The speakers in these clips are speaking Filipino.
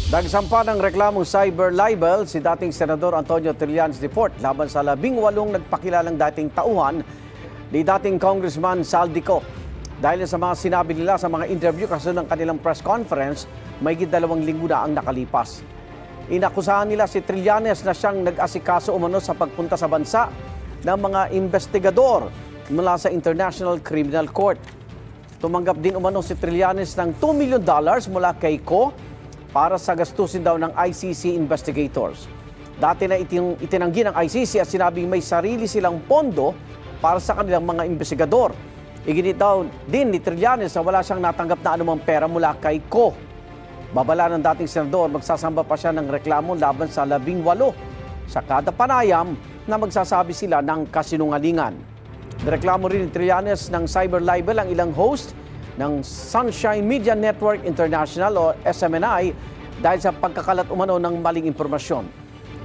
Nagsampa ng reklamong cyber libel si dating Senador Antonio Trillanes IV laban sa 18 nagpakilalang dating tauhan ni dating Congressman Saldico. Dahil sa mga sinabi nila sa mga interview kasunod ng kanilang press conference, mahigit 2 linggo na ang nakalipas. Inakusahan nila si Trillanes na siyang nag-asikaso umano sa pagpunta sa bansa ng mga investigador mula sa International Criminal Court. Tumanggap din umano si Trillanes ng $2 million mula kay Ko para sa gastusin daw ng ICC investigators. Dati na itinanggi ng ICC at sinabing may sarili silang pondo para sa kanilang mga investigador. Iginit daw din ni Trillanes na wala siyang natanggap na anumang pera mula kay Ko. Babala ng dating senador, magsasamba pa siya ng reklamo laban sa 18 sa kada panayam na magsasabi sila ng kasinungalingan. Nireklamo rin ni Trillanes ng cyber libel ang ilang host ng Sunshine Media Network International o SMNI dahil sa pagkakalat umano ng maling impormasyon.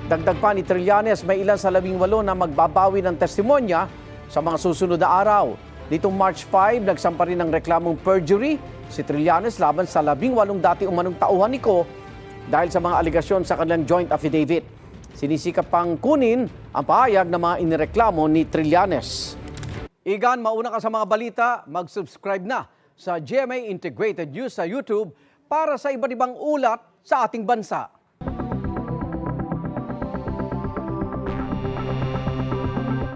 Dagdag pa ni Trillanes, may ilan sa 18 na magbabawi ng testimonya sa mga susunod na araw. Nitong March 5, nagsampa rin ng reklamong perjury si Trillanes laban sa 18 dati umanong tauhan ni Ko dahil sa mga aligasyon sa kanilang joint affidavit. Sinisikap pang kunin ang pahayag ng mga inireklamo ni Trillanes. Igan, mauna ka sa mga balita, mag-subscribe na sa GMA Integrated News sa YouTube para sa iba't ibang ulat sa ating bansa.